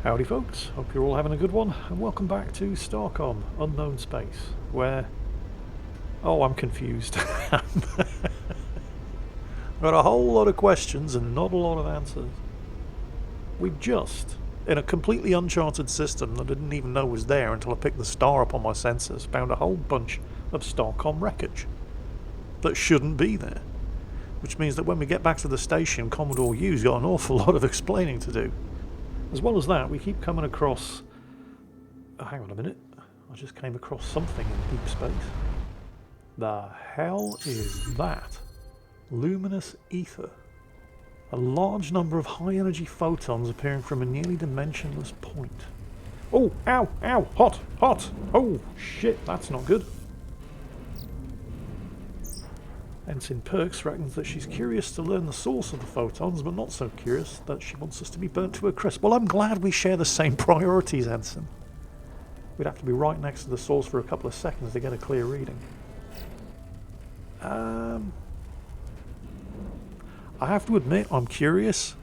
Howdy folks, hope you're all having a good one, and welcome back to STARCOM, Unknown Space, where... Oh, I'm confused. I've got a whole lot of questions and not a lot of answers. We've just, in a completely uncharted system that I didn't even know was there until I picked the star up on my sensors, found a whole bunch of STARCOM wreckage that shouldn't be there. Which means that when we get back to the station, Commodore U's got an awful lot of explaining to do. As well as that, we keep coming across... Oh, hang on a minute. I just came across something in deep space. The hell is that? Luminous ether. A large number of high-energy photons appearing from a nearly dimensionless point. Oh, ow, ow, hot, hot. Oh, shit, that's not good. Ensign Perks reckons that she's curious to learn the source of the photons, but not so curious that she wants us to be burnt to a crisp. Well, I'm glad we share the same priorities, Ensign. We'd have to be right next to the source for a couple of seconds to get a clear reading. I have to admit, I'm curious,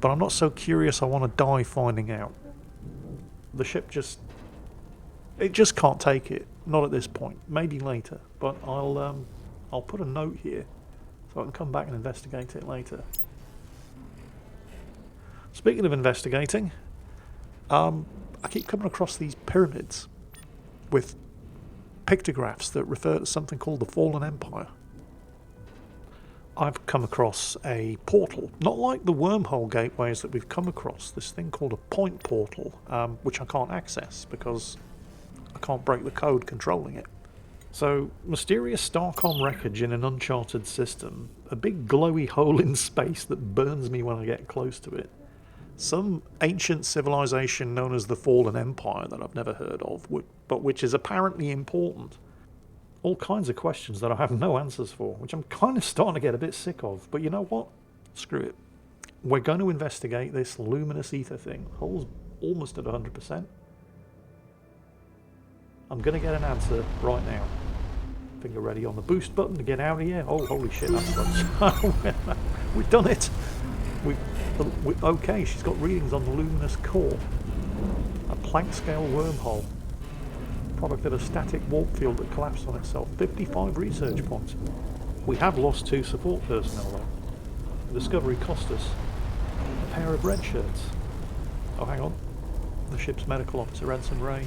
but I'm not so curious I want to die finding out. The ship just... It just can't take it. Not at this point. Maybe later, but I'll put a note here so I can come back and investigate it later. Speaking of investigating, I keep coming across these pyramids with pictographs that refer to something called the Fallen Empire. I've come across a portal, not like the wormhole gateways that we've come across, this thing called a point portal, which I can't access because I can't break the code controlling it. So, mysterious STARCOM wreckage in an uncharted system, a big glowy hole in space that burns me when I get close to it, some ancient civilization known as the Fallen Empire that I've never heard of, but which is apparently important. All kinds of questions that I have no answers for, which I'm kind of starting to get a bit sick of, but you know what? Screw it. We're going to investigate this luminous ether thing. Hull's almost at 100%. I'm going to get an answer right now. Finger ready on the boost button to get out of here. Oh, holy shit, that's close. We've done it. Okay, she's got readings on the luminous core. A Planck scale wormhole. Product of a static warp field that collapsed on itself. 55 research points. We have lost 2 support personnel though. The discovery cost us a pair of red shirts. Oh, hang on. The ship's medical officer, Ensign Ray.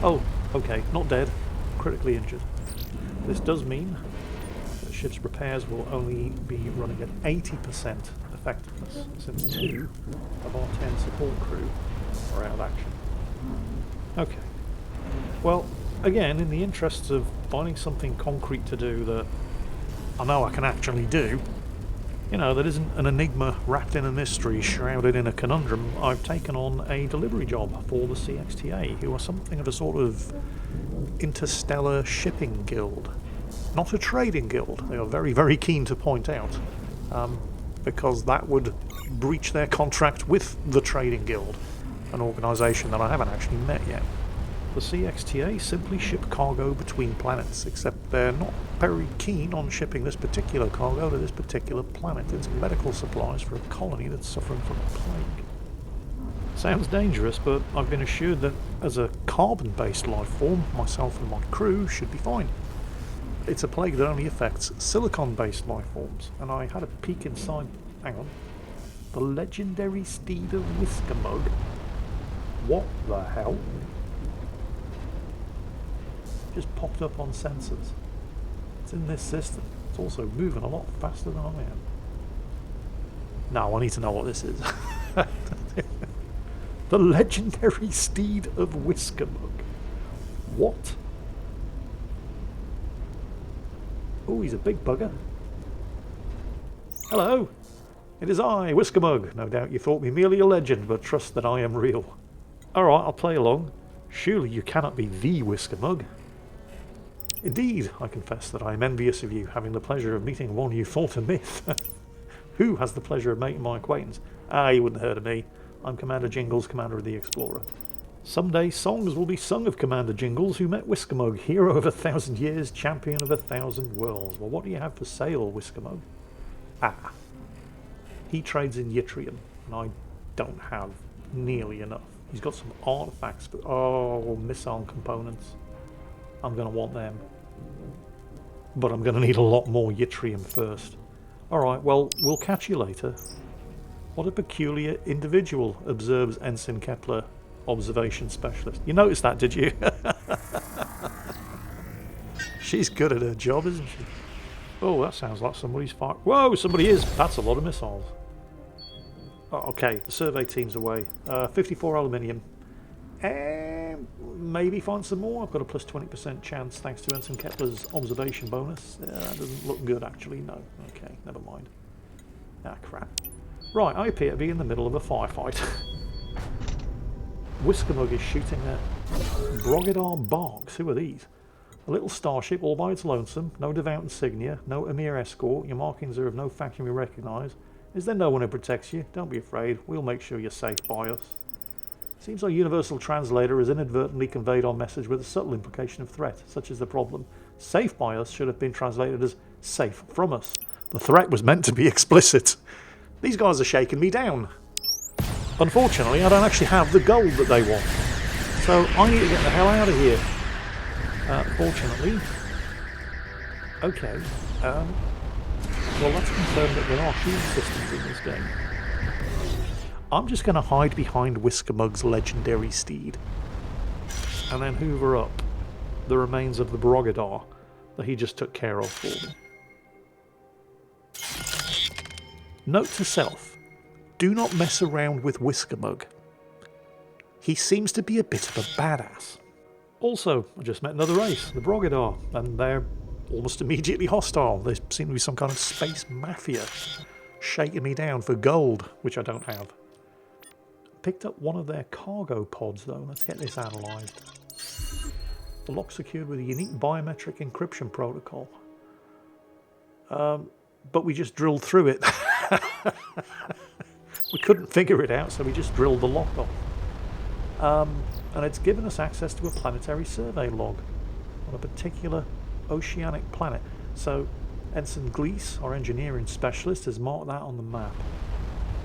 Oh, okay, not dead, critically injured. This does mean that ship's repairs will only be running at 80% effectiveness, since 2 of our 10 support crew are out of action. Okay. Well, again, in the interests of finding something concrete to do that I know I can actually do, you know, that isn't an enigma wrapped in a mystery, shrouded in a conundrum, I've taken on a delivery job for the CXTA, who are something of a sort of interstellar shipping guild. Not a trading guild, they are very, very keen to point out, because that would breach their contract with the trading guild, an organisation that I haven't actually met yet. The CXTA simply ship cargo between planets, except they're not very keen on shipping this particular cargo to this particular planet. It's medical supplies for a colony that's suffering from a plague. Sounds dangerous, but I've been assured that as a carbon-based life form, myself and my crew should be fine. It's a plague that only affects silicon-based life forms, and I had a peek inside... Hang on. The legendary steed of Whisker Mug. What the hell? Just popped up on sensors. It's in this system. It's also moving a lot faster than I am. Now I need to know what this is. The legendary steed of Whisker Mug. What? Oh, he's a big bugger. Hello. It is I, Whisker Mug. No doubt you thought me merely a legend, but trust that I am real. Alright, I'll play along. Surely you cannot be the Whisker Mug. Indeed, I confess that I am envious of you, having the pleasure of meeting one you thought a myth. Who has the pleasure of making my acquaintance? Ah, you wouldn't have heard of me. I'm Commander Jingles, Commander of the Explorer. Someday songs will be sung of Commander Jingles, who met Whisker Mug, hero of 1,000 years, champion of 1,000 worlds. Well, what do you have for sale, Whisker Mug? Ah. He trades in yttrium, and I don't have nearly enough. He's got some artifacts, but oh, missile components. I'm going to want them. But I'm going to need a lot more yttrium first. Alright, well, we'll catch you later. What a peculiar individual, observes Ensign Kepler, observation specialist. You noticed that, did you? She's good at her job, isn't she? Oh, that sounds like somebody's firing. Whoa, somebody is. That's a lot of missiles. Oh, okay, the survey team's away. 54 aluminium. Maybe find some more. I've got a plus 20% chance thanks to Ensign Kepler's observation bonus. That doesn't look good, actually. No. Okay, never mind. Ah, crap. Right, I appear to be in the middle of a firefight. Whisker Mug is shooting at Brogadar barks. Who are these? A little starship all by its lonesome. No Devout insignia. No Emir escort. Your markings are of no faction we recognise. Is there no one who protects you? Don't be afraid. We'll make sure you're safe by us. Seems our universal translator has inadvertently conveyed our message with a subtle implication of threat. Such is the problem. Safe by us should have been translated as safe from us. The threat was meant to be explicit. These guys are shaking me down. Unfortunately, I don't actually have the gold that they want. So I need to get the hell out of here. Fortunately. Okay. Well, let's confirm that there are shield systems in this game. I'm just going to hide behind Whisker Mug's legendary steed. And then hoover up the remains of the Brogadar that he just took care of for me. Note to self. Do not mess around with Whisker Mug. He seems to be a bit of a badass. Also, I just met another race, the Brogadar, and they're almost immediately hostile. They seem to be some kind of Space Mafia, shaking me down for gold, which I don't have. Picked up one of their cargo pods, though. Let's get this analysed. The lock secured with a unique biometric encryption protocol. But we just drilled through it. We couldn't figure it out, so we just drilled the lock off. And it's given us access to a planetary survey log on a particular oceanic planet. So Ensign Glees, our engineering specialist, has marked that on the map.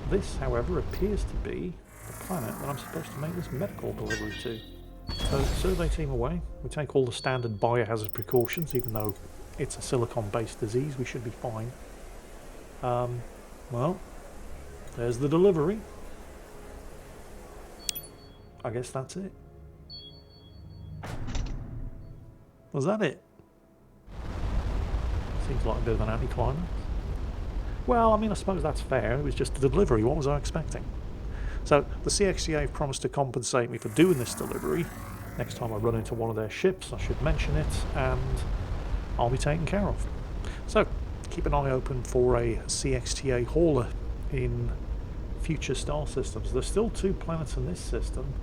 This, however, appears to be the planet that I'm supposed to make this medical delivery to. So, survey team away. We take all the standard biohazard precautions, even though it's a silicon-based disease, we should be fine. Well, there's the delivery. I guess that's it. Was that it? Seems like a bit of an anticlimax. Well, I mean, I suppose that's fair. It was just a delivery. What was I expecting? So, the CXCA promised to compensate me for doing this delivery. Next time I run into one of their ships, I should mention it, and I'll be taken care of. So, keep an eye open for a CXTA hauler in future star systems. There's still 2 planets in this system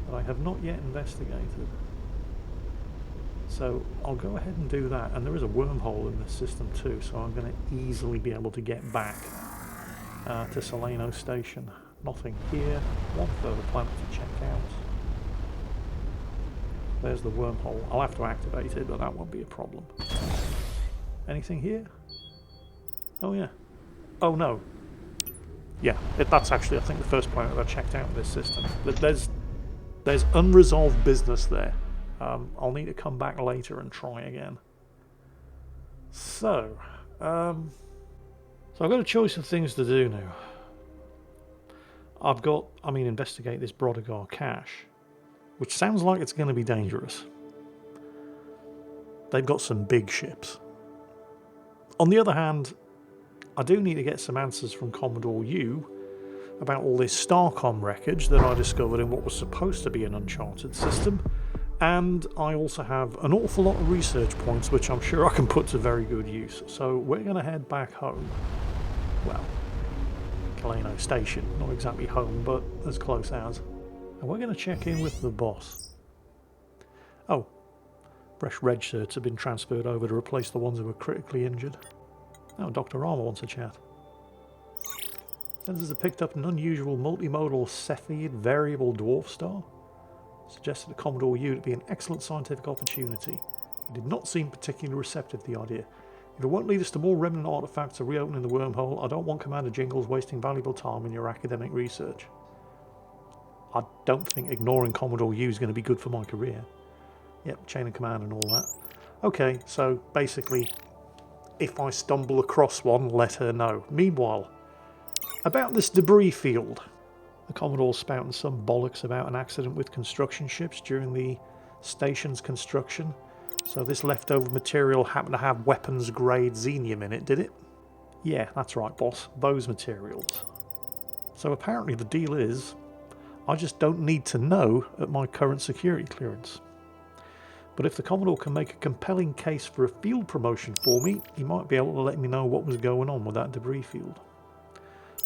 that I have not yet investigated. So I'll go ahead and do that, and there is a wormhole in this system too, so I'm going to easily be able to get back to Solano Station. Nothing here. One further planet to check out. There's the wormhole. I'll have to activate it, but that won't be a problem. Anything here? Oh yeah. Oh no. Yeah, that's actually, I think, the first planet that I checked out in this system. There's unresolved business there. I'll need to come back later and try again. So I've got a choice of things to do now. Investigate this Brogadar cache, which sounds like it's going to be dangerous. They've got some big ships. On the other hand, I do need to get some answers from Commodore U about all this STARCOM wreckage that I discovered in what was supposed to be an uncharted system. And I also have an awful lot of research points which I'm sure I can put to very good use. So we're going to head back home. Well, Kaleno Station, not exactly home, but as close as. And we're going to check in with the boss. Oh, fresh reg certs have been transferred over to replace the ones who were critically injured. Oh, Dr. Armour wants a chat. Sensors have picked up an unusual multimodal Cepheid variable dwarf star. Suggested to Commodore U to be an excellent scientific opportunity. He did not seem particularly receptive to the idea. If it won't lead us to more remnant artifacts or reopening the wormhole, I don't want Commander Jingles wasting valuable time in your academic research. I don't think ignoring Commodore U is going to be good for my career. Yep, chain of command and all that. Okay, so basically, if I stumble across one, let her know. Meanwhile, about this debris field. The Commodore's spouting some bollocks about an accident with construction ships during the station's construction. So this leftover material happened to have weapons-grade xenium in it, did it? Yeah, that's right, boss. Those materials. So apparently the deal is, I just don't need to know at my current security clearance. But if the Commodore can make a compelling case for a field promotion for me, he might be able to let me know what was going on with that debris field.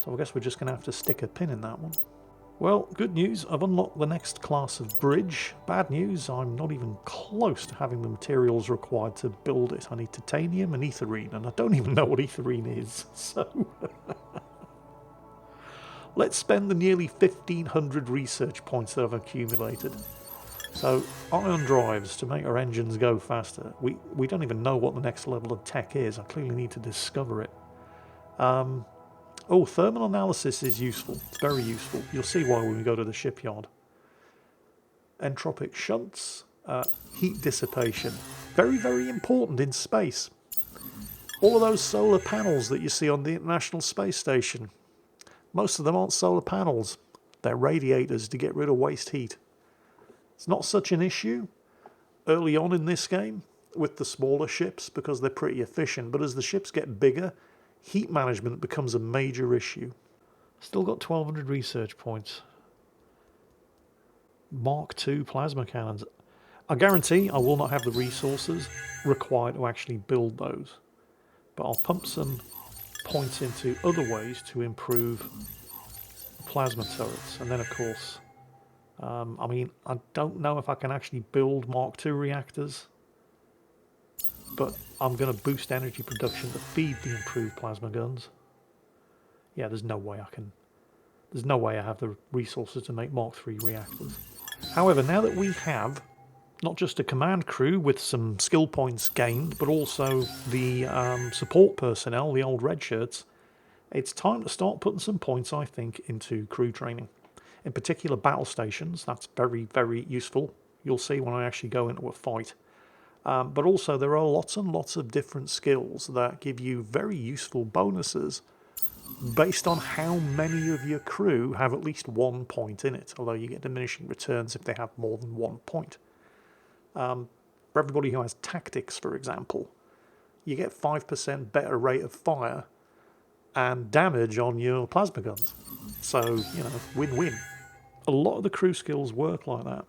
So I guess we're just going to have to stick a pin in that one. Well, good news, I've unlocked the next class of bridge. Bad news, I'm not even close to having the materials required to build it. I need titanium and etherine, and I don't even know what etherine is, so... Let's spend the nearly 1,500 research points that I've accumulated. So, ion drives to make our engines go faster. We don't even know what the next level of tech is. I clearly need to discover it. Oh, thermal analysis is useful. It's very useful. You'll see why when we go to the shipyard. Entropic shunts, heat dissipation. Very, very important in space. All of those solar panels that you see on the International Space Station, most of them aren't solar panels. They're radiators to get rid of waste heat. It's not such an issue early on in this game with the smaller ships because they're pretty efficient, but as the ships get bigger, heat management becomes a major issue. Still got 1,200 research points. Mark II plasma cannons. I guarantee I will not have the resources required to actually build those, but I'll pump some points into other ways to improve plasma turrets. And then of course, I mean, I don't know if I can actually build Mark II reactors, but I'm going to boost energy production to feed the improved plasma guns. Yeah, there's no way I have the resources to make Mark III reactors. However, now that we have not just a command crew with some skill points gained, but also the support personnel, the old red shirts, it's time to start putting some points, I think, into crew training. In particular, battle stations. That's very, very useful. You'll see when I actually go into a fight. But also there are lots and lots of different skills that give you very useful bonuses based on how many of your crew have at least 1 point in it, although you get diminishing returns if they have more than 1 point. For everybody who has tactics, for example, you get 5% better rate of fire and damage on your plasma guns. So, you know, win-win. A lot of the crew skills work like that.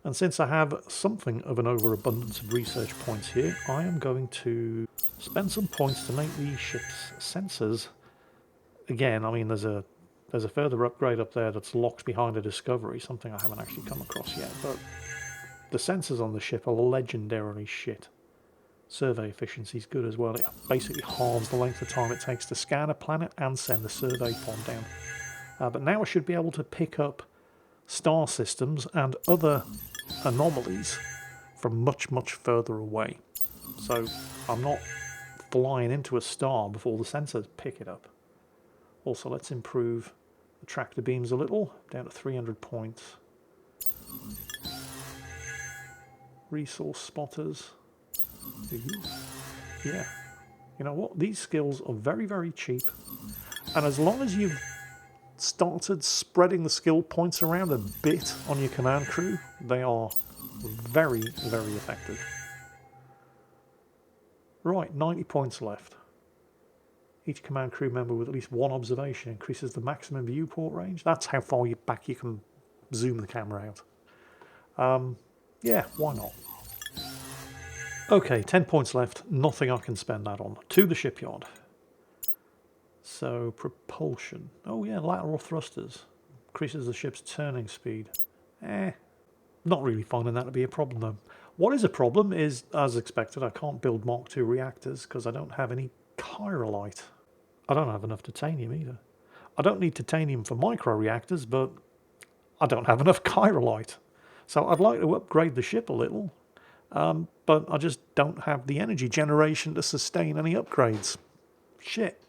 And since I have something of an overabundance of research points here, I am going to spend some points to make the ship's sensors. Again, I mean, there's a further upgrade up there that's locked behind a discovery, something I haven't actually come across yet, but the sensors on the ship are legendarily shit. Survey efficiency is good as well. It basically halves the length of time it takes to scan a planet and send a survey pod down. But now I should be able to pick up star systems and other anomalies from much, much further away. So I'm not flying into a star before the sensors pick it up. Also, let's improve the tractor beams a little, down to 300 points. Resource spotters. Yeah. You know what? These skills are very, very cheap. And as long as you've started spreading the skill points around a bit on your command crew, they are very, very effective. Right, 90 points left. Each command crew member with at least 1 observation increases the maximum viewport range. That's how far back you can zoom the camera out. Yeah, why not? Okay, 10 points left. Nothing I can spend that on. To the shipyard. So, propulsion. Oh yeah, lateral thrusters. Increases the ship's turning speed. Not really finding that to be a problem though. What is a problem is, as expected, I can't build Mark II reactors because I don't have any chirolite. I don't have enough titanium either. I don't need titanium for micro-reactors, but I don't have enough chirolite. So I'd like to upgrade the ship a little, but I just don't have the energy generation to sustain any upgrades. Shit.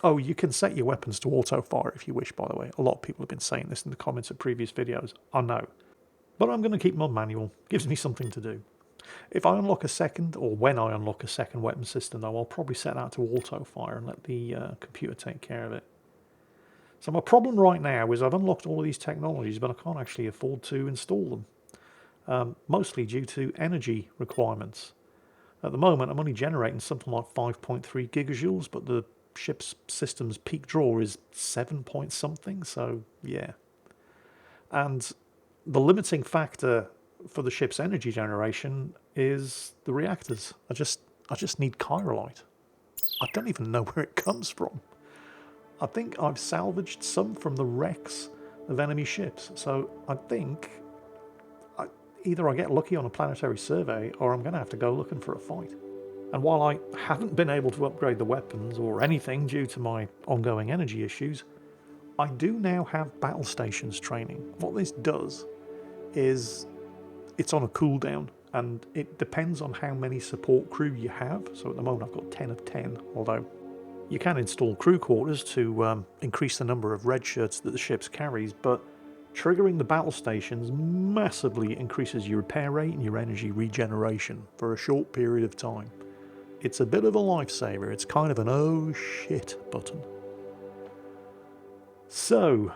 Oh, you can set your weapons to auto-fire if you wish, by the way. A lot of people have been saying this in the comments of previous videos. I know. But I'm going to keep them on manual. Gives me something to do. If I unlock a second, or when I unlock a second weapon system, though, I'll probably set that to auto-fire and let the computer take care of it. So my problem right now is I've unlocked all of these technologies, but I can't actually afford to install them. Mostly due to energy requirements. At the moment, I'm only generating something like 5.3 gigajoules, but the ship's system's peak draw is 7 point something, so yeah. And the limiting factor for the ship's energy generation is the reactors. I just need chirolite. I don't even know where it comes from. I think I've salvaged some from the wrecks of enemy ships, so I think either I get lucky on a planetary survey or I'm going to have to go looking for a fight. And while I haven't been able to upgrade the weapons or anything due to my ongoing energy issues, I do now have battle stations training. What this does is it's on a cooldown, and it depends on how many support crew you have. So at the moment I've got 10 of 10, although you can install crew quarters to increase the number of red shirts that the ship carries, but triggering the battle stations massively increases your repair rate and your energy regeneration for a short period of time. It's a bit of a lifesaver. It's kind of an oh shit button. So,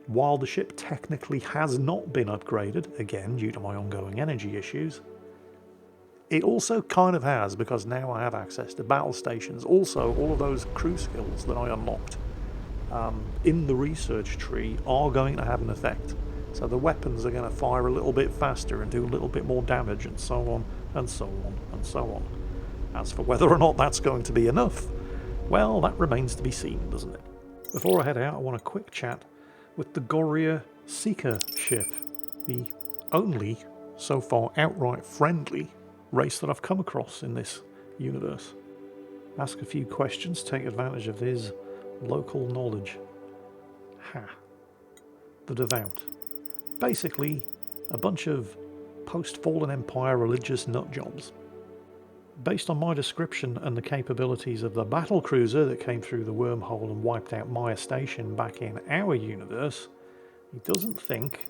while the ship technically has not been upgraded, again due to my ongoing energy issues, it also kind of has, because now I have access to battle stations. Also, all of those crew skills that I unlocked in the research tree are going to have an effect. So the weapons are going to fire a little bit faster and do a little bit more damage, and so on and so on and so on. As for whether or not that's going to be enough, well, that remains to be seen, doesn't it? Before I head out, I want a quick chat with the Gorilla Seeker ship, the only, so far, outright friendly race that I've come across in this universe. Ask a few questions, take advantage of his local knowledge. Ha. The Devout. Basically, a bunch of post-Fallen Empire religious nutjobs. Based on my description and the capabilities of the battle cruiser that came through the wormhole and wiped out Maya Station back in our universe, he doesn't think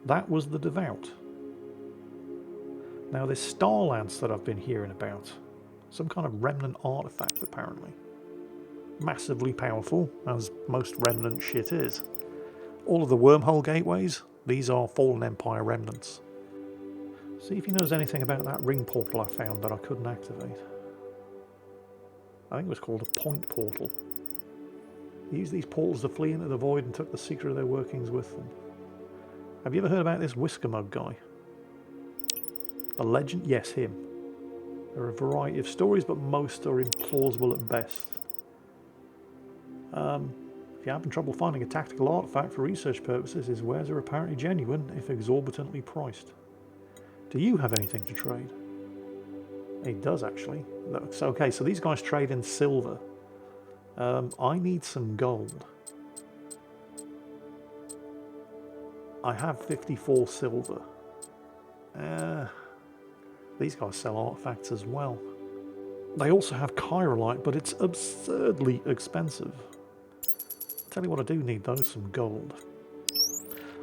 that was the Devout. Now this Star Lance that I've been hearing about, some kind of remnant artifact apparently. Massively powerful, as most remnant shit is. All of the wormhole gateways, these are Fallen Empire remnants. See if he knows anything about that ring portal I found that I couldn't activate. I think it was called a point portal. He used these portals to flee into the void and took the secret of their workings with them. Have you ever heard about this Whisker Mug guy? The legend? Yes, him. There are a variety of stories, but most are implausible at best. If you're having trouble finding a tactical artifact for research purposes, his wares are apparently genuine, if exorbitantly priced. Do you have anything to trade? He does, actually. So, okay, so these guys trade in silver. I need some gold. I have 54 silver. These guys sell artifacts as well. They also have chirolite, but it's absurdly expensive. Tell you what I do need though, some gold.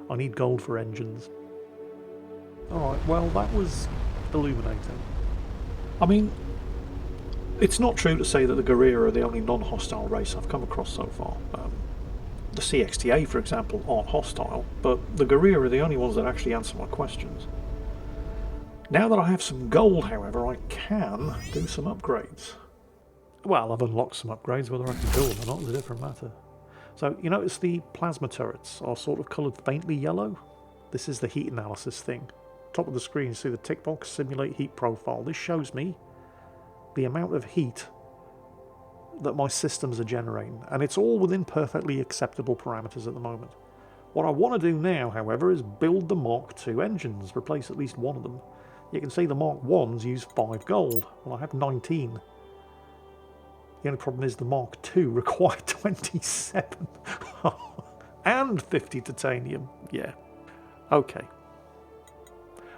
I need gold for engines. Alright, well that was illuminating. I mean, it's not true to say that the Gorilla are the only non-hostile race I've come across so far. The CXTA, for example, aren't hostile, but the Gorilla are the only ones that actually answer my questions. Now that I have some gold, however, I can do some upgrades. Well, I've unlocked some upgrades, whether I can do them or not is a different matter. So, you notice the plasma turrets are sort of coloured faintly yellow? This is the heat analysis thing. Top of the screen, you see the tick box, simulate heat profile. This shows me the amount of heat that my systems are generating, and it's all within perfectly acceptable parameters at the moment. What I want to do now, however, is build the Mark II engines, replace at least one of them. You can see the Mark 1s use 5 gold, well I have 19. The only problem is the Mark II required 27. And 50 titanium, yeah. Okay.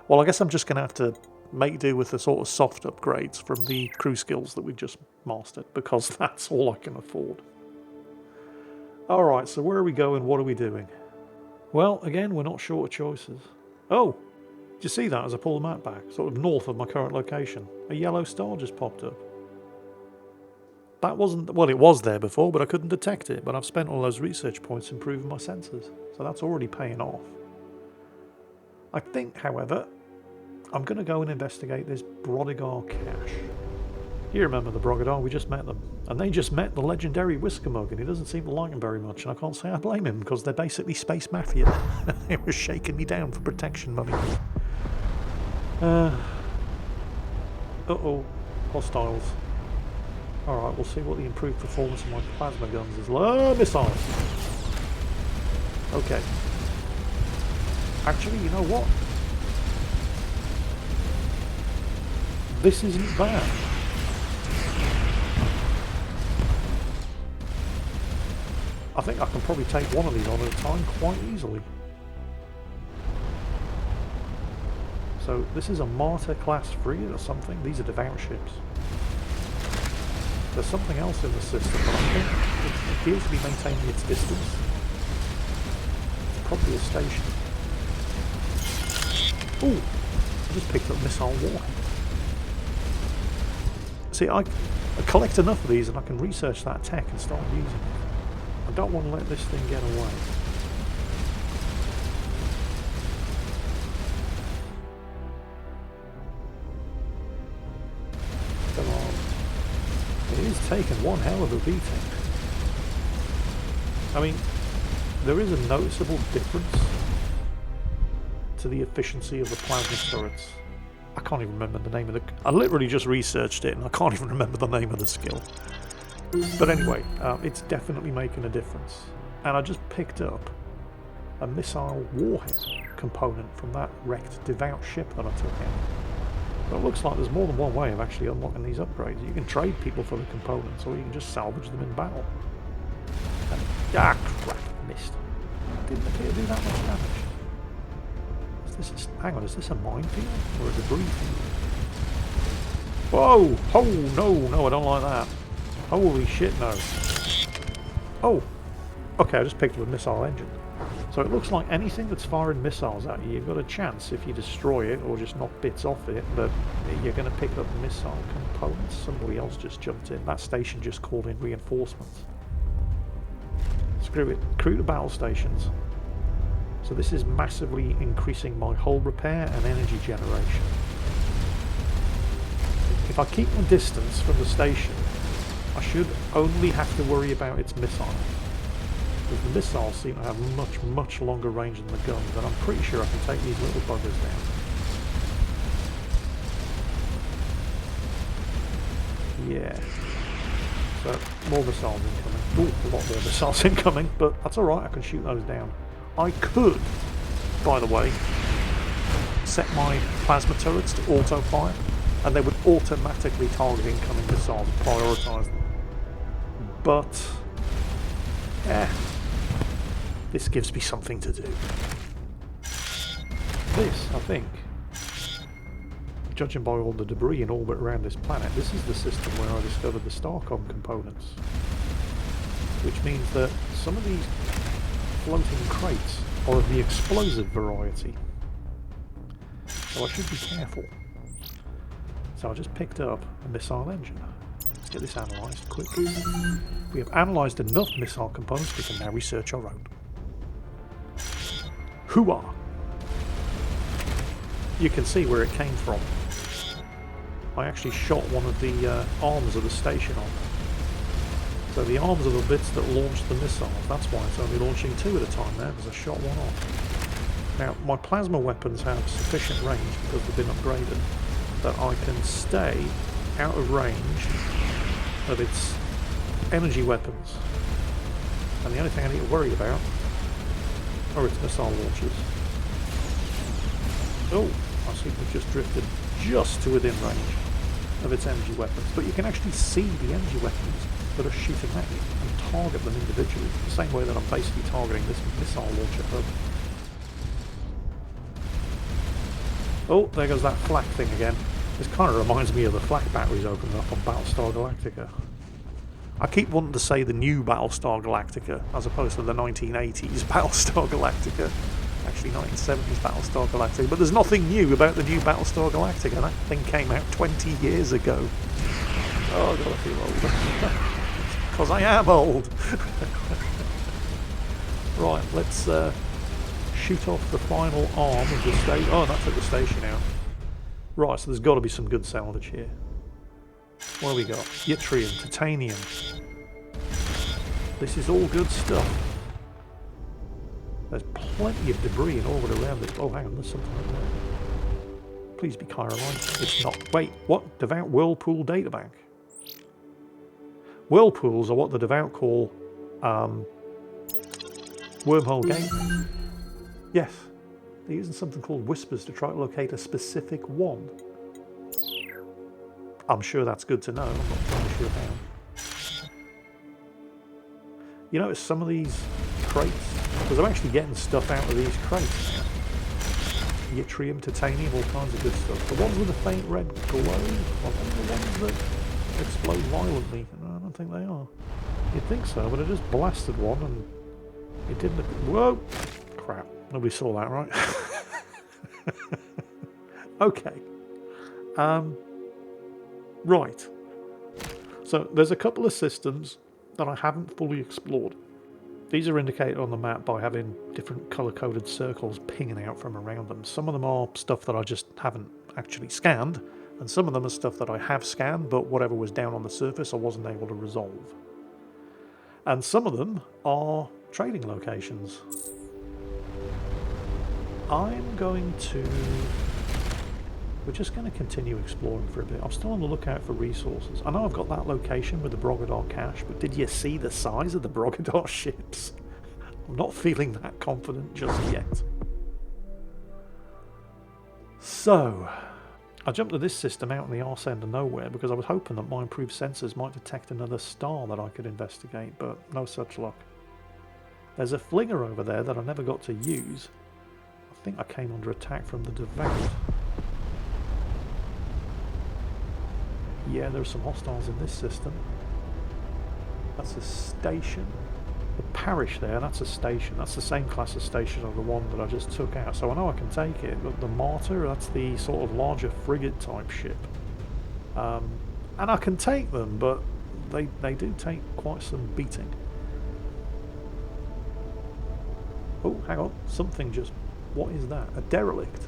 Well, I guess I'm just going to have to make do with the sort of soft upgrades from the crew skills that we've just mastered, because that's all I can afford. Alright, so where are we going? What are we doing? Well, again, we're not short of choices. Oh! Did you see that as I pull the map back? Sort of north of my current location. A yellow star just popped up. That wasn't... Well, it was there before, but I couldn't detect it. But I've spent all those research points improving my sensors. So that's already paying off. I think, however, I'm going to go and investigate this Brogadar cache. You remember the Brogadar, we just met them. And they just met the legendary Whisker Mug, and he doesn't seem to like them very much. And I can't say I blame him, because they're basically Space Mafia. They were shaking me down for protection money. Uh-oh. Hostiles. Alright, we'll see what the improved performance of my plasma guns is. Missiles! Okay. Actually, you know what? This isn't bad. I think I can probably take one of these on at a time quite easily. So this is a Martyr class frigate or something. These are Devout ships. There's something else in the system, but I think it appears to be maintaining its distance. It's probably a station. Ooh! I just picked up missile warhead. See, I collect enough of these and I can research that tech and start using it. I don't want to let this thing get away. Come on. It is taking one hell of a beating. I mean, there is a noticeable difference to the efficiency of the plasma turrets. I can't even remember the name of the... I literally just researched it and I can't even remember the name of the skill. But anyway, it's definitely making a difference. And I just picked up a missile warhead component from that wrecked Devout ship that I took out. But it looks like there's more than one way of actually unlocking these upgrades. You can trade people for the components, or you can just salvage them in battle. And, crap, missed. Didn't appear to do that much damage. Hang on, is this a minefield or a debris field? Whoa! Oh no, I don't like that. Holy shit, no. Oh! Okay, I just picked up a missile engine. So it looks like anything that's firing missiles at you, you've got a chance if you destroy it or just knock bits off it, but you're going to pick up missile components. Somebody else just jumped in. That station just called in reinforcements. Screw it. Crew to battle stations. So this is massively increasing my hull repair and energy generation. If I keep my distance from the station, I should only have to worry about its missiles. Because the missiles seem to have much longer range than the guns, and I'm pretty sure I can take these little buggers down. Yeah. So, more missiles incoming. Ooh, a lot more missiles incoming, but that's alright, I can shoot those down. I could, by the way, set my plasma turrets to auto-fire, and they would automatically target incoming missiles and prioritise them. But, this gives me something to do. This, I think, judging by all the debris in orbit around this planet, this is the system where I discovered the STARCOM components. Which means that some of these floating crates are of the explosive variety. So I should be careful. So I just picked up a missile engine. Let's get this analysed quickly. We have analysed enough missile components, we can now research our own. Hooah! You can see where it came from. I actually shot one of the arms of the station off. So the arms are the bits that launch the missiles. That's why it's only launching 2 at a time now, because I shot one off. Now, my plasma weapons have sufficient range, because they've been upgraded, that I can stay out of range of its energy weapons. And the only thing I need to worry about are its missile launchers. Oh, I seem to have just drifted just to within range of its energy weapons. But you can actually see the energy weapons that are shooting at you and target them individually, the same way that I'm basically targeting this missile launcher hub. Oh, there goes that flak thing again. This kind of reminds me of the flak batteries opening up on Battlestar Galactica. I keep wanting to say the new Battlestar Galactica as opposed to the 1980s Battlestar Galactica. Actually 1970s Battlestar Galactica, but there's nothing new about the new Battlestar Galactica. That thing came out 20 years ago. Oh god, I feel old. Because I am old. Right, let's shoot off the final arm of the station. Oh, that took the station out. Right, so there's got to be some good salvage here. What do we got? Yttrium, titanium. This is all good stuff. There's plenty of debris in orbit around it. Oh, hang on, there's something like that. Please be Chiroline. It's not. Wait, what? Devout Whirlpool Databank. Whirlpools are what the Devout call wormhole gateways. Yes, they're using something called whispers to try to locate a specific one. I'm sure that's good to know. I'm not entirely sure how. You notice some of these crates, because I'm actually getting stuff out of these crates. Yttrium, titanium, all kinds of good stuff. The ones with the faint red glow, are they the ones that explode violently? No, I don't think they are. You'd think so, but I just blasted one and it didn't. Whoa! Crap. Nobody saw that, right? Okay. Right. So there's a couple of systems that I haven't fully explored. These are indicated on the map by having different colour-coded circles pinging out from around them. Some of them are stuff that I just haven't actually scanned, and some of them are stuff that I have scanned, but whatever was down on the surface I wasn't able to resolve. And some of them are trading locations. We're just going to continue exploring for a bit. I'm still on the lookout for resources. I know I've got that location with the Brogadar cache, but did you see the size of the Brogadar ships? I'm not feeling that confident just yet. So, I jumped to this system out in the arse end of nowhere because I was hoping that my improved sensors might detect another star that I could investigate, but no such luck. There's a Flinger over there that I never got to use. I think I came under attack from the Devout. Yeah, there's some hostiles in this system. That's a station. The parish there, that's a station. That's the same class of station of the one that I just took out. So I know I can take it, but the Martyr, that's the sort of larger frigate type ship. And I can take them, but they do take quite some beating. Oh, hang on. Something just... What is that? A derelict.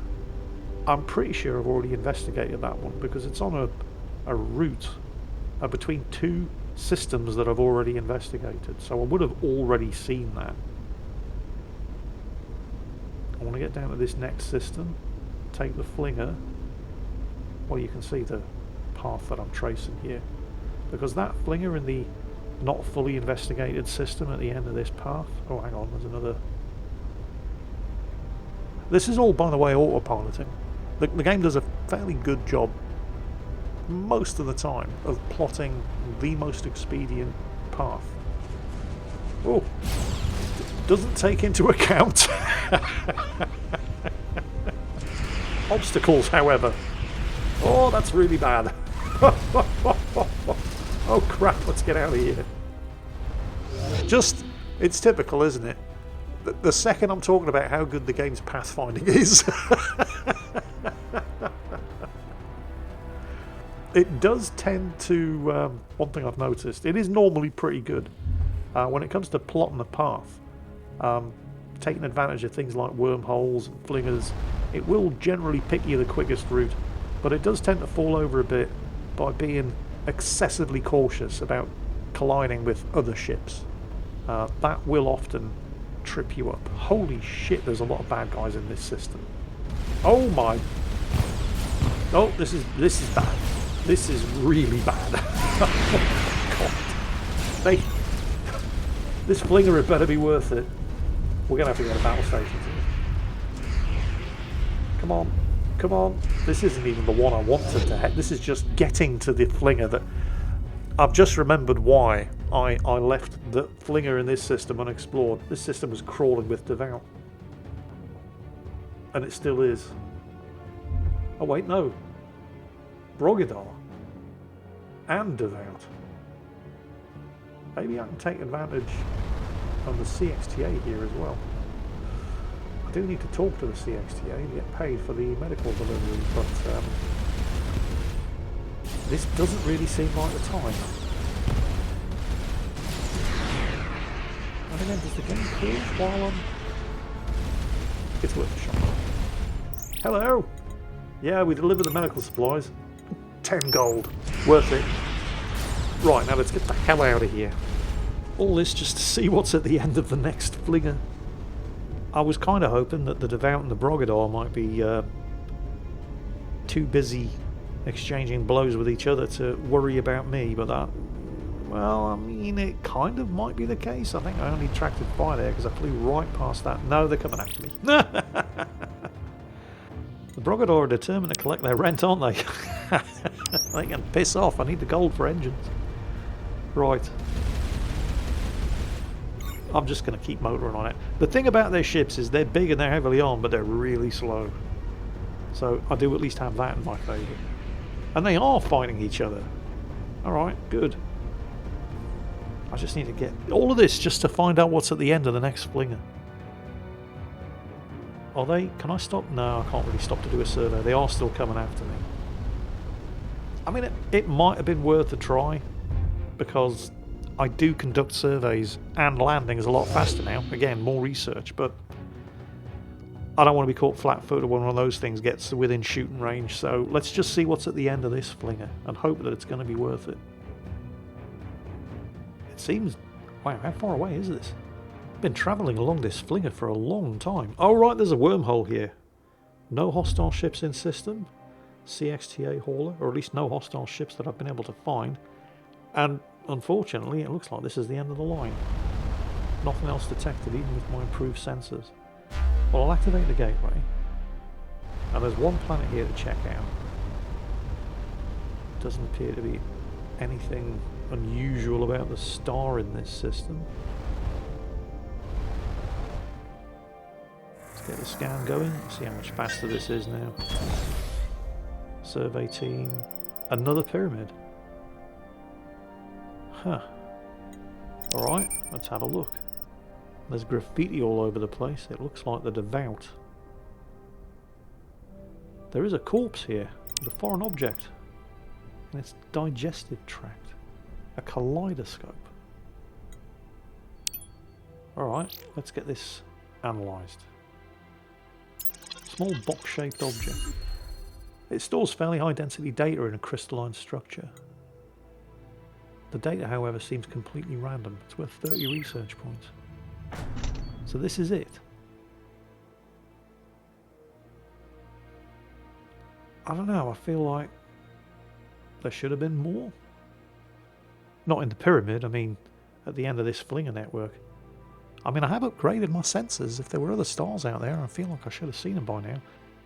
I'm pretty sure I've already investigated that one because it's on a route between two systems that I've already investigated, so I would have already seen that. I want to get down to this next system, take the Flinger. Well, you can see the path that I'm tracing here, because that Flinger in the not fully investigated system at the end of this path. Oh, hang on, there's another. This is all, by the way, autopiloting. The game does a fairly good job most of the time of plotting the most expedient path. Oh, doesn't take into account obstacles, however. Oh, that's really bad. Oh crap, let's get out of here. It's typical, isn't it? The second I'm talking about how good the game's pathfinding is. It does tend to, one thing I've noticed, it is normally pretty good when it comes to plotting the path. Taking advantage of things like wormholes and flingers, it will generally pick you the quickest route, but it does tend to fall over a bit by being excessively cautious about colliding with other ships. That will often trip you up. Holy shit, there's a lot of bad guys in this system. Oh my... Oh, this is bad. This is really bad. Oh, God. This Flinger had better be worth it. We're going to have to go to battle stations here. Come on. Come on. This isn't even the one I wanted to hit. This is just getting to the Flinger that... I've just remembered why I left the Flinger in this system unexplored. This system was crawling with Devout. And it still is. Oh wait, no. Brogadar and Devout. Maybe I can take advantage of the CXTA here as well. I do need to talk to the CXTA and get paid for the medical delivery, but this doesn't really seem like the time. And then does the game pause while I'm... It's worth a shot. Hello! Yeah, we delivered the medical supplies. 10 gold. Worth it. Right, now let's get the hell out of here. All this just to see what's at the end of the next Flinger. I was kind of hoping that the Devout and the Brogadar might be too busy exchanging blows with each other to worry about me, but that... Well, I mean, it kind of might be the case. I think I only attracted fire there because I flew right past that. No, they're coming after me. The Brogadar are determined to collect their rent, aren't they? They can piss off. I need the gold for engines. Right. I'm just going to keep motoring on it. The thing about their ships is they're big and they're heavily armed, but they're really slow. So I do at least have that in my favour. And they are fighting each other. Alright, good. I just need to get all of this just to find out what's at the end of the next Flinger. Are they? Can I stop? No, I can't really stop to do a survey. They are still coming after me. I mean, it might have been worth a try, because I do conduct surveys and landings a lot faster now. Again, more research, but I don't want to be caught flat-footed when one of those things gets within shooting range. So let's just see what's at the end of this Flinger and hope that it's going to be worth it. It seems... Wow, how far away is this? I've been travelling along this Flinger for a long time. Oh right, there's a wormhole here. No hostile ships in system. CXTA hauler, or at least no hostile ships that I've been able to find. And unfortunately, it looks like this is the end of the line. Nothing else detected, even with my improved sensors. Well, I'll activate the gateway. And there's one planet here to check out. Doesn't appear to be anything unusual about the star in this system. Let's get the scan going, see how much faster this is now. Survey team. Another pyramid. Huh. Alright, let's have a look. There's graffiti all over the place. It looks like the Devout. There is a corpse here, with a foreign object in its digestive tract. A kaleidoscope. Alright, let's get this analysed. Small box-shaped object. It stores fairly high density data in a crystalline structure. The data, however, seems completely random. It's worth 30 research points. So this is it. I don't know, I feel like there should have been more. Not in the pyramid, I mean at the end of this Flinger network. I mean, I have upgraded my sensors. If there were other stars out there, I feel like I should have seen them by now.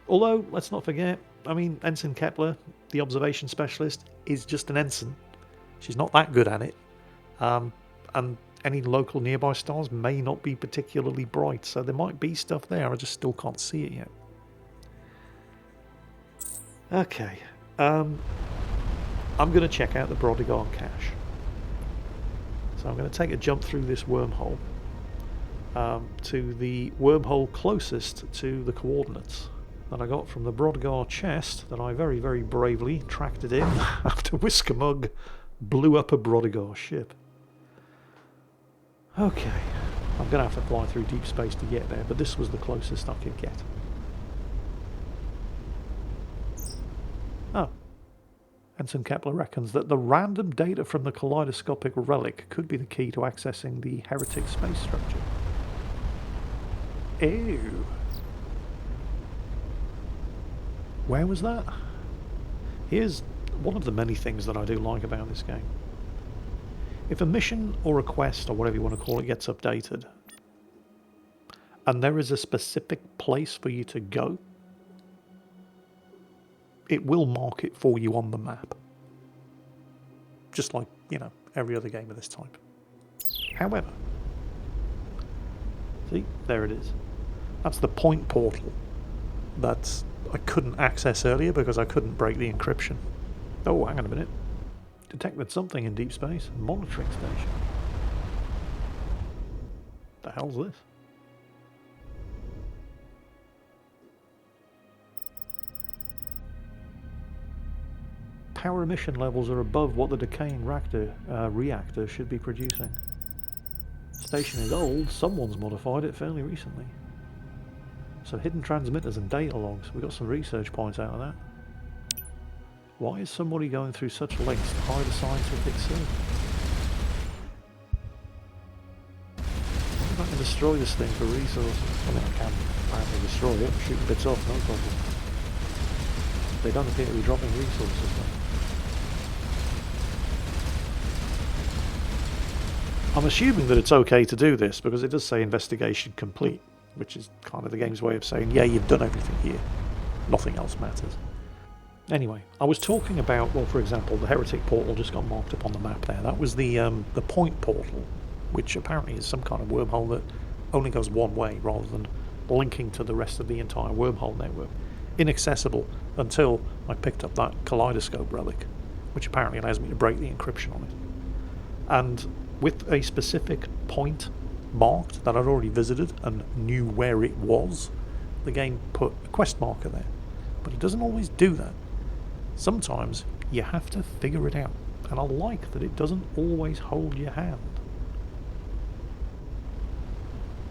Although, let's not forget, I mean, Ensign Kepler, the observation specialist, is just an ensign. She's not that good at it. And any local nearby stars may not be particularly bright, so there might be stuff there, I just still can't see it yet. Okay, I'm going to check out the Brogadar cache. So I'm going to take a jump through this wormhole to the wormhole closest to the coordinates that I got from the Brogadar chest that I very, very bravely tracked it in after Whisker Mug blew up a Brogadar ship. Okay, I'm going to have to fly through deep space to get there, but this was the closest I could get. Oh. Ensign Kepler reckons that the random data from the kaleidoscopic relic could be the key to accessing the heretic space structure. Ew. Where was that? Here's one of the many things that I do like about this game. If a mission or a quest or whatever you want to call it gets updated, and there is a specific place for you to go, it will mark it for you on the map. Just like, you know, every other game of this type. However, see, there it is. That's the point portal that I couldn't access earlier because I couldn't break the encryption. Oh, hang on a minute. Detected something in deep space. Monitoring station. The hell's this? Power emission levels are above what the decaying reactor should be producing. Station is old. Someone's modified it fairly recently. So hidden transmitters and data logs. We got some research points out of that. Why is somebody going through such lengths to hide a scientific survey? I can destroy this thing for resources. I mean, I can apparently destroy it, shoot bits off, no problem. They don't appear to be dropping resources though. I'm assuming that it's okay to do this because it does say investigation complete, which is kind of the game's way of saying, yeah, you've done everything here. Nothing else matters. Anyway, I was talking about, well, for example, the Heretic portal just got marked up on the map there. That was the point portal, which apparently is some kind of wormhole that only goes one way rather than linking to the rest of the entire wormhole network. Inaccessible until I picked up that kaleidoscope relic, which apparently allows me to break the encryption on it. And with a specific point marked that I'd already visited and knew where it was, the game put a quest marker there. But it doesn't always do that. Sometimes you have to figure it out, and I like that it doesn't always hold your hand.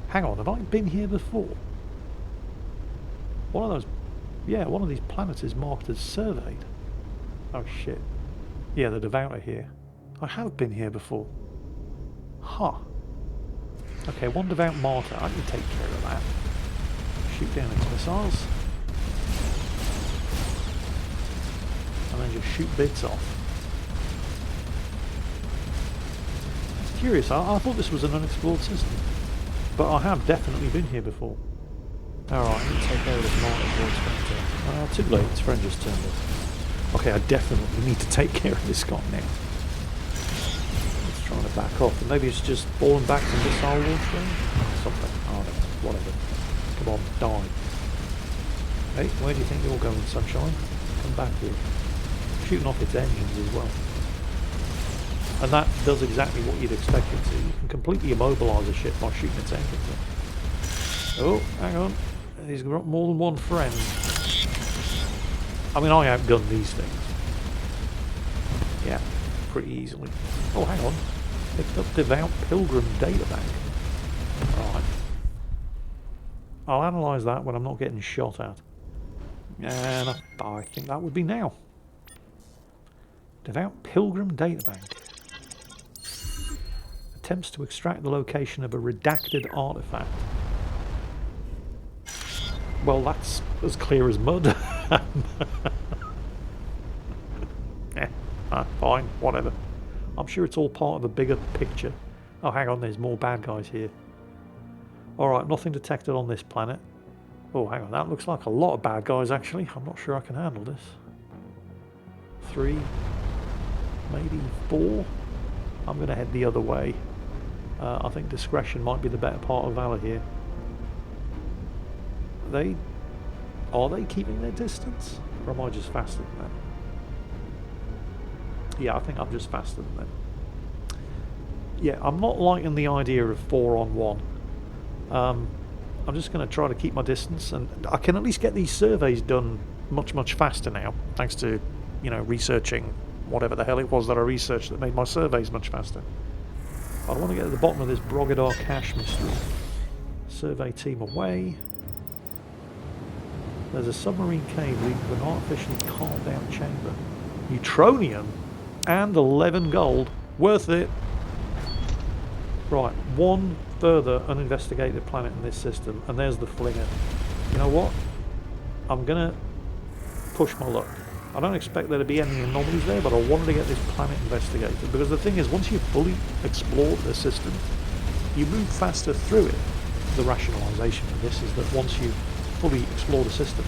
Hang on, have I been here before? One of those... Yeah, one of these planets is marked as surveyed. Oh shit. Yeah, the Devout are here. I have been here before. Huh. Okay, one Devout martyr. I can take care of that. Shoot down its missiles. And then just shoot bits off. It's curious, I thought this was an unexplored system. But I have definitely been here before. Alright, I need to take care of this martyr voice too late, his friend just turned up. Okay, I definitely need to take care of this guy now. It's trying to back off, and maybe it's just falling back to missile launcher? Something, I don't know, whatever. Come on, die. Hey, where do you think you're going, sunshine? Come back here. Shooting off its engines as well. And that does exactly what you'd expect it to. You can completely immobilise a ship by shooting its engines. Oh, hang on. He's got more than one friend. I mean, I outgunned these things. Yeah, pretty easily. Oh, hang on. Picked up Devout Pilgrim Databank. Right. I'll analyse that when I'm not getting shot at. And I think that would be now. Devout Pilgrim Databank. Attempts to extract the location of a redacted artifact. Well, that's as clear as mud. Yeah, fine, whatever. I'm sure it's all part of a bigger picture. Oh, hang on, there's more bad guys here. Alright, nothing detected on this planet. Oh, hang on, that looks like a lot of bad guys, actually. I'm not sure I can handle this. 3, maybe 4. I'm going to head the other way. I think discretion might be the better part of valor here. Are they keeping their distance? Or am I just faster than them? Yeah, I think I'm just faster than them. Yeah, I'm not liking the idea of 4-on-1. I'm just going to try to keep my distance, and I can at least get these surveys done much faster now, thanks to, you know, researching whatever the hell it was that I researched that made my surveys much faster. I want to get to the bottom of this Brogadar cache mystery. Survey team away. There's a submarine cave leading to an artificially carved out chamber. Neutronium and 11 gold. Worth it. Right, one further uninvestigated planet in this system, and there's the Flinger. You know what? I'm gonna push my luck. I don't expect there to be any anomalies there, but I wanted to get this planet investigated, because the thing is, once you've fully explored the system, you move faster through it. The rationalisation of this is that once you've fully explore the system,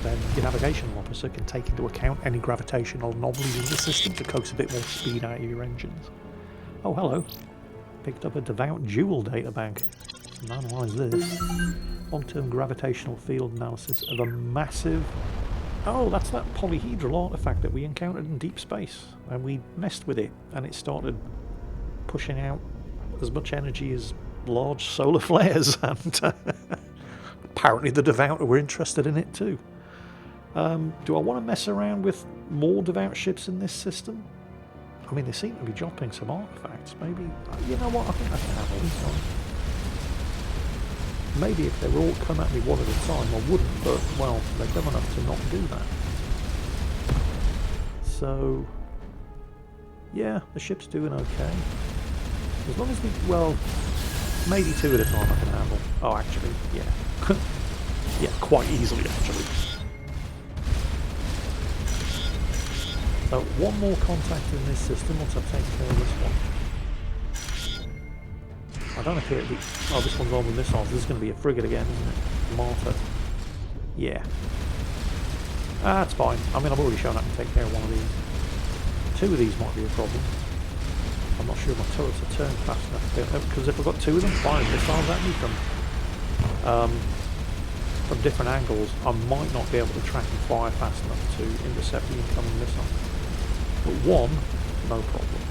then your navigational officer can take into account any gravitational anomalies in the system to coax a bit more speed out of your engines. Oh, hello. Picked up a Devout Jewel databank. Let's analyse this. Long-term gravitational field analysis of a massive Oh, that's that polyhedral artifact that we encountered in deep space. And we messed with it, and it started pushing out as much energy as large solar flares, and apparently the Devout were interested in it too. Do I want to mess around with more Devout ships in this system? I mean, they seem to be dropping some artifacts. Maybe, you know what, I think I can handle these ones. Maybe if they were all come at me one at a time, I wouldn't, but, well, they're dumb enough to not do that. So, yeah, the ship's doing okay. As long as we, well, maybe two at a time I can handle. Oh, actually, yeah. Yeah, quite easily, actually. So, one more contact in this system once I've taken care of this one. I don't appear to be... Oh, this one's on with missiles. This is going to be a frigate again, isn't it? Martyr. Yeah. That's fine. I mean, I've already shown I can take care of one of these. Two of these might be a problem. I'm not sure if my turrets are turned fast enough. Because if I've got two of them firing missiles at me from different angles, I might not be able to track and fire fast enough to intercept the incoming missile. But one, no problem.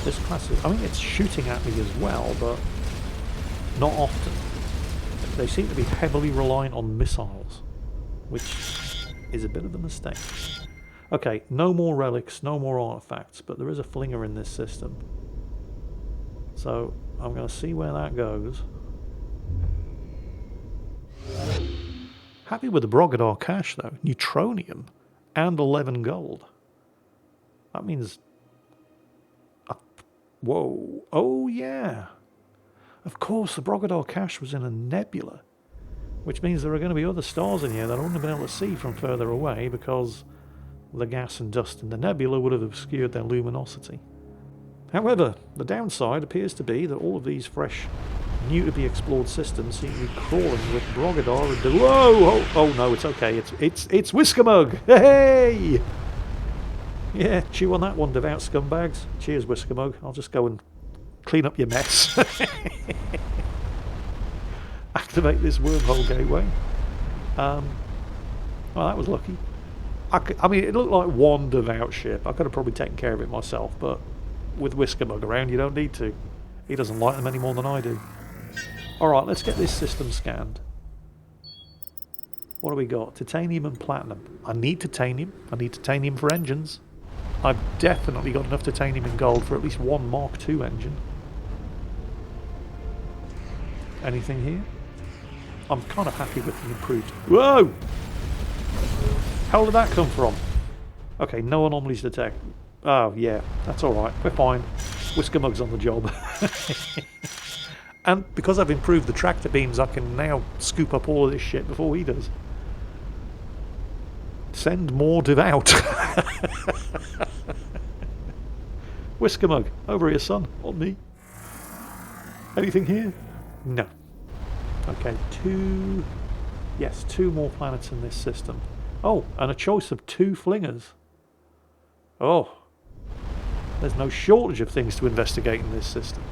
This class is, I mean, it's shooting at me as well, but not often. They seem to be heavily reliant on missiles, which is a bit of a mistake. Okay, no more relics, no more artifacts, but there is a Flinger in this system. So, I'm going to see where that goes. Happy with the Brogadar cache, though. Neutronium and 11 gold. That means... Whoa. Oh, yeah. Of course, the Brogadar cache was in a nebula, which means there are going to be other stars in here that I wouldn't have been able to see from further away because the gas and dust in the nebula would have obscured their luminosity. However, the downside appears to be that all of these fresh, new-to-be-explored systems seem to be crawling with Brogadar and... Whoa! Oh, no, it's okay. It's Whisker Mug! Hey! Yeah, chew on that one, Devout scumbags. Cheers, Whisker Mug. I'll just go and clean up your mess. Activate this wormhole gateway. Well, that was lucky. I mean, it looked like one Devout ship. I could have probably taken care of it myself, but with Whisker Mug around, you don't need to. He doesn't like them any more than I do. Alright, let's get this system scanned. What do we got? Titanium and platinum. I need titanium. I need titanium for engines. I've definitely got enough titanium and gold for at least one Mark II engine. Anything here? I'm kind of happy with the improved... Whoa! How did that come from? Okay, no anomalies detected. Oh, yeah, that's alright. We're fine. Whisker Mug's on the job. And because I've improved the tractor beams, I can now scoop up all of this shit before he does. Send more Devout. Whisker Mug, over here, son. On me. Anything here? No. Okay, two... Yes, two more planets in this system. Oh, and a choice of two Flingers. Oh. There's no shortage of things to investigate in this system.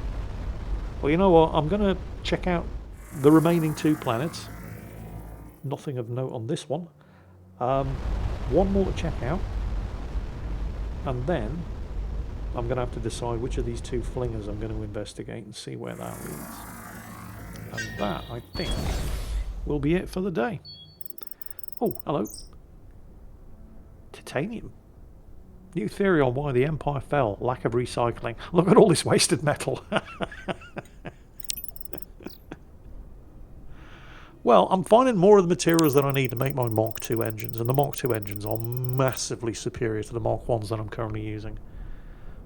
Well, you know what? I'm going to check out the remaining two planets. Nothing of note on this one. One more to check out. And then I'm going to have to decide which of these two Flingers I'm going to investigate and see where that leads. And that, I think, will be it for the day. Oh, hello. Titanium. New theory on why the Empire fell. Lack of recycling. Look at all this wasted metal. Well, I'm finding more of the materials that I need to make my Mark II engines, and the Mark II engines are massively superior to the Mark Is that I'm currently using.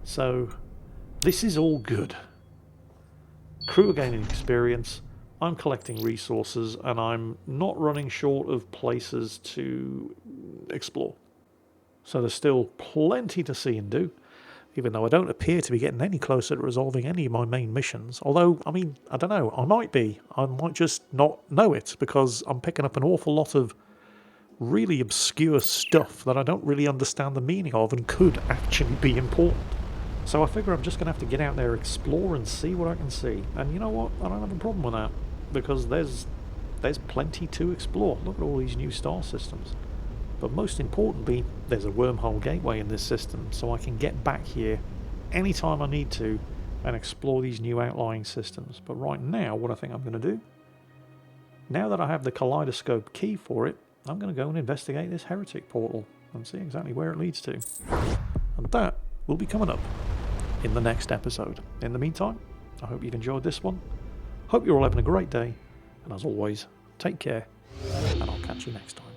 So, this is all good. Crew are gaining experience, I'm collecting resources, and I'm not running short of places to explore. So there's still plenty to see and do, even though I don't appear to be getting any closer to resolving any of my main missions. Although, I mean, I don't know, I might be. I might just not know it, because I'm picking up an awful lot of really obscure stuff that I don't really understand the meaning of and could actually be important. So I figure I'm just going to have to get out there, explore and see what I can see. And you know what? I don't have a problem with that, because there's there's plenty to explore. Look at all these new star systems. But most importantly, there's a wormhole gateway in this system, so I can get back here anytime I need to and explore these new outlying systems. But right now, what I think I'm going to do, now that I have the kaleidoscope key for it, I'm going to go and investigate this heretic portal and see exactly where it leads to. And that will be coming up in the next episode. In the meantime, I hope you've enjoyed this one. Hope you're all having a great day. And as always, take care, and I'll catch you next time.